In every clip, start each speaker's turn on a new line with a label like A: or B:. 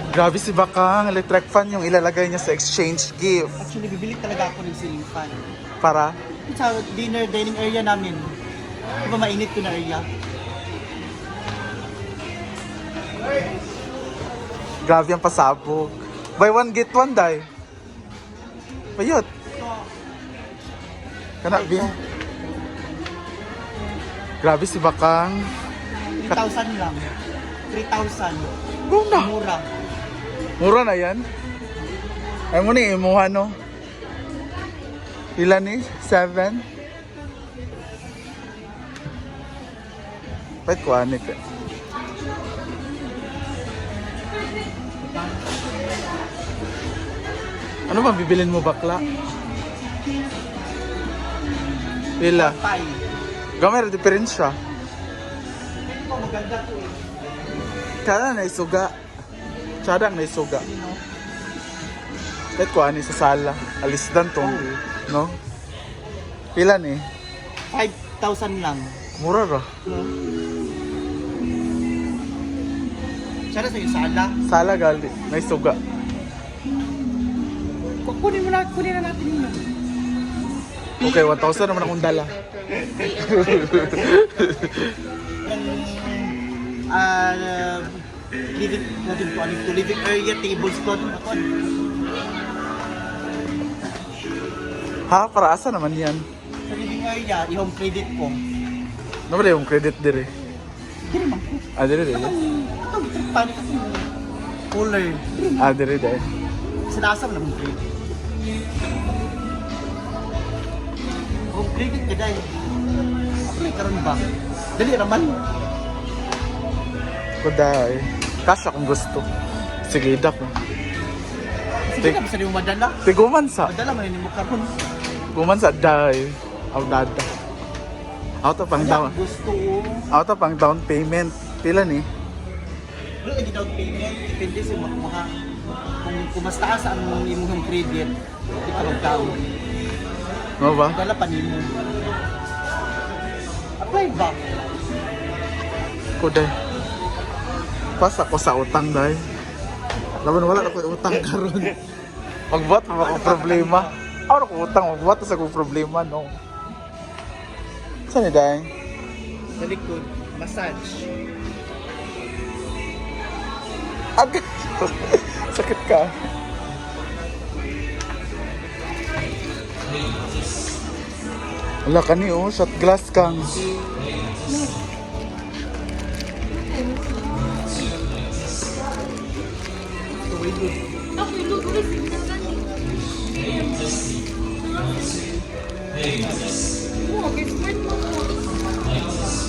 A: Grabe si Bakang, electric fan yung ilalagay niya sa exchange gift.
B: Actually, bibili talaga ako ng ceiling fan.
A: Para?
B: Sa dining area namin. Di ba mainit ko na area?
A: Grabe ang pasabog. Buy one, get one, day. Bayot. Kana, bi. Grabe si Bakang.
B: 3,000 lang. 3,000.
A: Mura.
B: Mura.
A: Mura na yan. Ay mo ni, imuha no. Ilan ni? 7? Pwede ko anik eh. Ano ba bibilin mo bakla? Pila?
B: Pay.
A: Gamay ra diferensya.
B: Ito, maganda to eh.
A: Kada na isuga. Tsada na isuga.
B: No?
A: Pwede ko ani sa sala. Alisdan tong, no? Pila ni?
B: 5,000 lang.
A: Mura ra.
B: Sana sa yung sala.
A: Sala gali, may suga.
B: Kunin na natin yun.
A: Okay, 1,000 naman akong dala.
B: Living, natin ko, to living area, tables ko, ako.
A: Ha? Para asa naman yan?
B: Sa living area, i-home credit ko.
A: Ano ba yung credit dire?
B: Hindi naman ko.
A: Ah, dire dire.
B: Ito, paano kasi cooler.
A: Ah, dire dire.
B: Sinasam naman credit. Home credit ka dahil. Ako may karoon ba? Dali naman.
A: Kuday. Kasya kung gusto. Sige, idak mo.
B: Sige na, basta di mo madala.
A: Tiguman sa.
B: Madala, manin mo karoon.
A: Guman sa day. Audada. Auto pang down.
B: Gusto.
A: Auto pang down payment. Pila ni?
B: Pero lagi down payment, depende sa mga kung mas taas ang imong credit, di ka mag-down.
A: Ano ba?
B: Dala pa nimo. Apply ba?
A: Kuday. Pas ako sa utang day. Laban wala ako utang karon. Magbuhat pa ako problema. Ako ko utang, magbuhat sa akong problema no. Saan ni day?
B: Sa likod, massage.
A: Agad. Sakit ka. Wala ka ni oh, shot glass kang.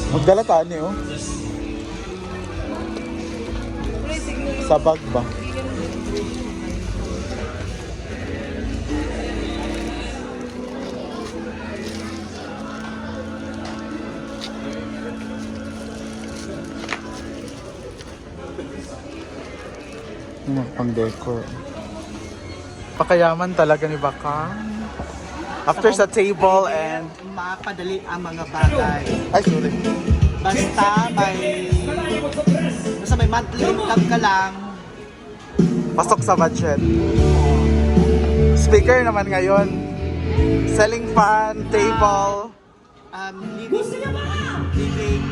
A: Magdala ta ni oh. Sa bag ba? Pang decor. Pakayaman talaga ni Bakang. After sa table and...
B: Mapadali ang mga bagay.
A: Ay, sorry.
B: Basta may monthly income ka lang.
A: Pasok sa budget. Speaker naman ngayon. Selling fan, table,
B: Living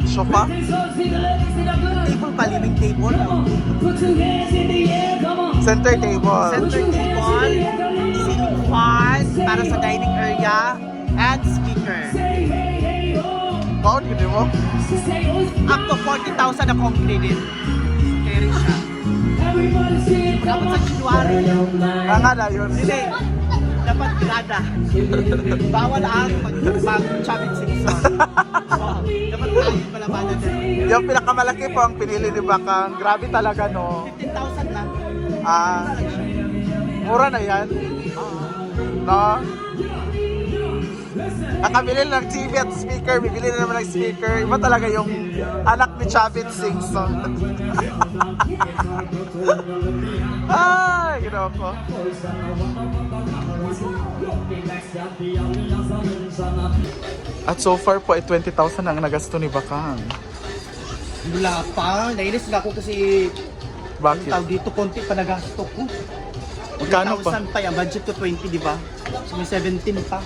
A: sofa.
B: table pa, living table.
A: Center table.
B: Center table, ceiling fan para sa dining area, and speaker.
A: Bakit hindi mo?
B: Up to 40,000 akong credit. Carry siya. Dapat sa January.
A: Nga na yun.
B: Hindi. Dapat grada. Bawal ang mag-chabit season. Dapat tayo palabanan din.
A: Yung pinakamalaki po ang pinili ni Bakang. Grabe talaga no.
B: 15,000 lang.
A: Ah, mura na yan. No? Nakabili ng TV at speaker, bibili na naman ng speaker. Iba talaga yung anak ni Chavit Singson. Ay, ginawa ko. At so far po ay 20,000 ang nagasto ni Bakang.
B: Wala pa. Nainis na ako kasi
A: Bakit?
B: Tawag dito, konti pa nagasto ko.
A: Magkano pa?
B: 1,000 pa yan, budget ko 20, di ba? So may 17 pa.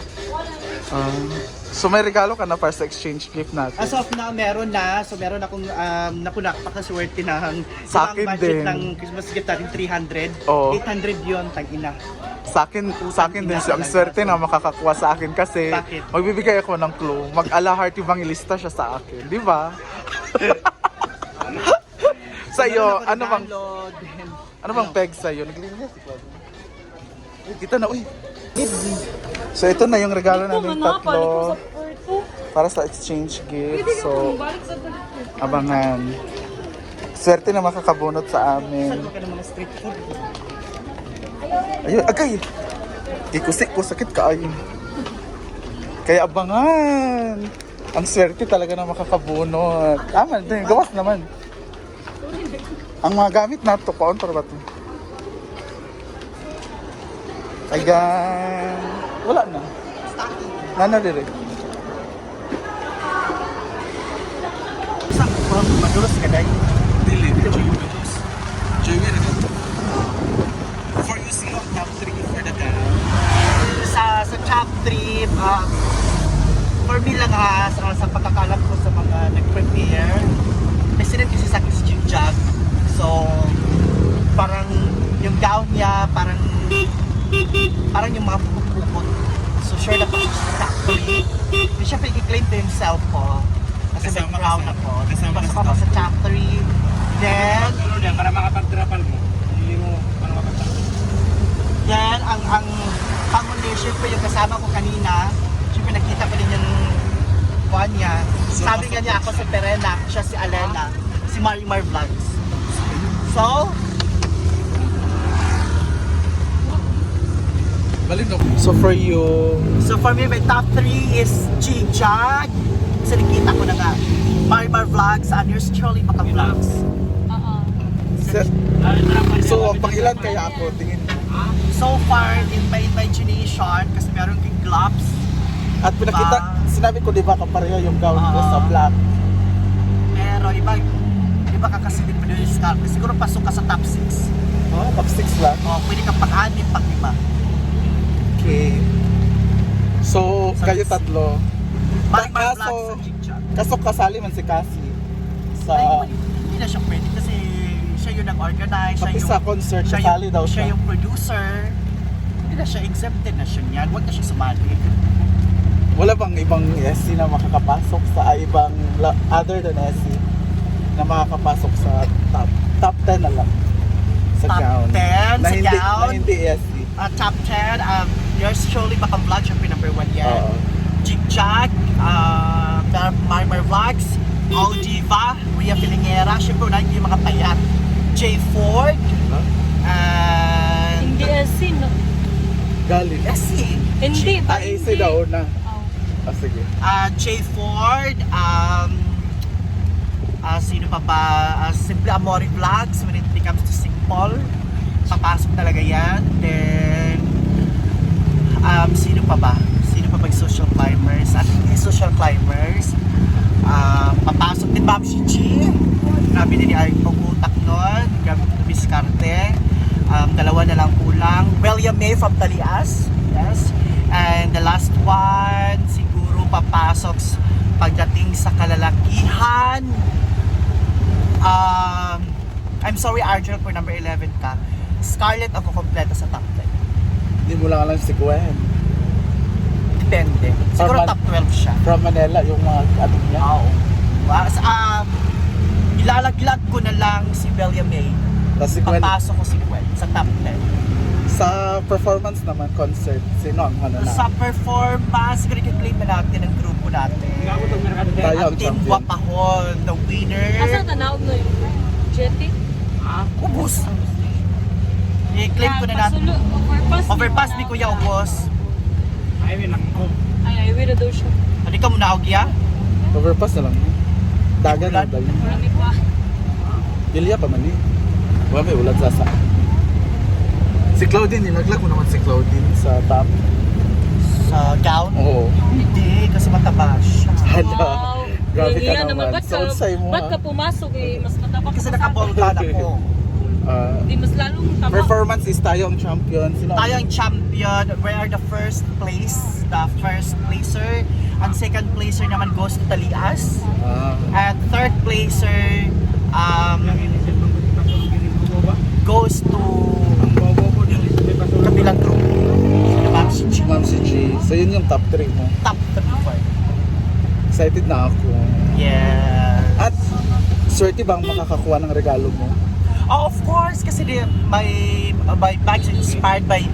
A: So may regalo ka na para sa exchange gift natin?
B: As of now, meron na. So meron akong napakaswerte na
A: Sa akin
B: budget
A: din.
B: ng Christmas gift natin 300.
A: Oo.
B: 800 yun, tag-ina.
A: Sa akin din siya. Ang swerte na makakakuha sa akin kasi
B: Bakit?
A: magbibigay ako ng clue. Mag-ala heart evangelista siya sa akin. Di ba? Sa iyo, ano bang peg sa iyo? Naglinis si Claudia. Uy, kita na, uy. So ito na yung regalo namin tatlo para sa exchange gift. So abangan. Swerte na makakabunot sa
B: Saan
A: amin.
B: mo ka ng mga street food?
A: Ayun, agay. Ikusik ko, sakit ka ayun. Kaya abangan. Ang swerte talaga na makakabunot. Aman, gawas naman. Ang mga gamit na ito, paon para ba ito? Ayan. Wala na. Nana dire.
B: Madulas ka dahil.
A: Dili, Joey, for you see on top 3 for the town.
B: Sa top 3, for me lang sa pagkakalam ko sa mga nag-prepare, president kasi sa akin si Jim Jag. So, parang yung gown niya, parang yung mga pupukot. So, sure na po siya sa top 3. Hindi siya i-claim to himself po. Kasi may crown ako. Pasok ako sa top 3. Then,
C: para makapag-trapal mo, hindi mo para makapag-trapal.
B: Then, ang panguniship ko yung kasama ko kanina, siyempre nakita ko din yung buwan niya. Sabi nga niya ako si Perena, siya si Alena, si Marimar Vlogs. So,
A: So for you,
B: for me, my top 3 is G-Jag. Kasi nakita ko na nga, Marimar Vlogs and yours truly, Baka Vlogs.
A: so pang ilan kaya ako? Tingin.
B: So far, in my imagination, kasi meron kang gloves,
A: At pinakita, sinabi ko di ba kapareho yung gown ko sa black.
B: pero iba ka kasi din pwede yung scalp. Siguro pasok ka sa top 6.
A: Oh, top 6 lang.
B: Pwede kang pag-anim, pag-5.
A: Okay. So, kayo tatlo.
B: Marimar
A: Kaso,
B: Vlogs sa Jig-Jag.
A: kaso kasali man si Cassie sa
B: Ay, hindi na siya pwede kasi siya yung nag-organize,
A: pati sa concert,
B: siya
A: kasali daw
B: siya
A: siya.
B: yung producer. Hindi na siya exempted na siya niyan. Huwag na siya sumali.
A: Wala bang ibang SC na makakapasok sa ibang other than SC na makakapasok sa top 10 na lang sa
B: Top
A: gown.
B: 10
A: na
B: sa
A: hindi,
B: gown?
A: Na hindi SC.
B: Top 10, yours truly, Baka Vlog, syempre number 1 yan.
A: Oo.
B: Jig-Jag, Marimar Vlogs, All Diva, Rhea Filingera, syempre unahin ko yung mga payat. Jay Ford, and...
D: Hindi SC, no?
A: Galing.
B: SC.
D: Hindi ba?
A: AC daw na.
D: Oh.
A: Sige.
B: Jay Ford, sino pa ba? Simple Amore Vlogs, when it becomes to Simple. Papasok talaga yan. Then, sino pa ba? Sino pa ba yung social climbers? At hindi social climbers. Papasok din Babsi G. Grabe din ay pag-utak nun. Grabe ko biskarte. Dalawa na lang kulang. William May from Talias. Yes. And the last one, siguro papasok pagdating sa kalalakihan. I'm sorry, Arjun, for number 11 ka. Scarlett ako kompleto sa top 10.
A: Hindi mo lang alam si Gwen.
B: Depende. Siguro
A: From
B: top 12 siya.
A: From Manila, yung mga ano niya.
B: Oo. Ilalaglag ko na lang si Belia May.
A: Tapos si Gwen,
B: Papasok ko si Gwen sa top 10.
A: sa performance naman, concert, sino ang ano na?
B: Sa performance, i-claim na natin ang grupo natin.
A: Tayo ang
B: Ang Team
A: champion.
B: Guapahon, the winner.
D: Asa tanaw no yung jetty?
B: Ubus. I-claim ko na natin.
D: Overpass.
B: Overpass ni Kuya Ubus.
C: Highway lang ko.
D: Ay, highway na daw siya.
B: Hindi ka muna Ogya?
A: Overpass na lang. Dagan na dali.
D: Marami pa.
A: Ilya pa man eh. Wala may ulat sa Si Claudine, nilaglag mo naman si Claudine sa top.
B: Sa gown?
A: Oo.
B: Hindi, kasi mataba siya.
A: Hala. Grabe ka
D: Iya
A: naman.
D: Ba't
A: So, unsay mo
D: ba't
A: ha?
D: ka pumasok eh? Mas matapang
B: Kasi
D: ka sa
B: nakabolgan ako.
D: lalong tama.
A: Performance is tayo ang champion. Sino
B: Tayo ang champion. We are the first place, the first placer. Ang second placer naman goes to Talias.
A: Ah,
B: At third placer goes to kabilang group.
A: Ma'am si G. So yun yung top 3 mo.
B: Top 3.
A: Excited na ako.
B: Yeah.
A: At swerte bang makakakuha ng regalo mo?
B: Oh, of course, kasi my bags is inspired by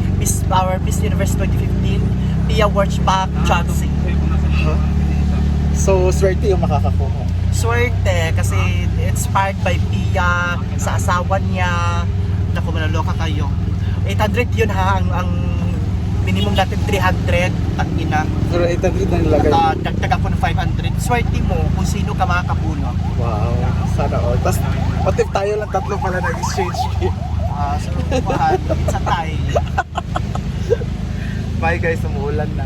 B: our Miss Universe 2015, Pia Wurtzbach Johnson.
A: Huh? So swerte yung makakakuha.
B: Swerte kasi inspired by Pia sa asawa niya. Naku, manaloka kayo. 800 yun ha, ang minimum natin 300 at ina.
A: Pero 800 na nilagay mo.
B: Dagdag ako ng 500. Swerte mo kung sino ka makakapuno.
A: Wow, sana all. Tapos, pati tayo lang tatlo pala nag-exchange gift.
B: So, mahal. Sa tayo.
A: Bye guys, umuulan na.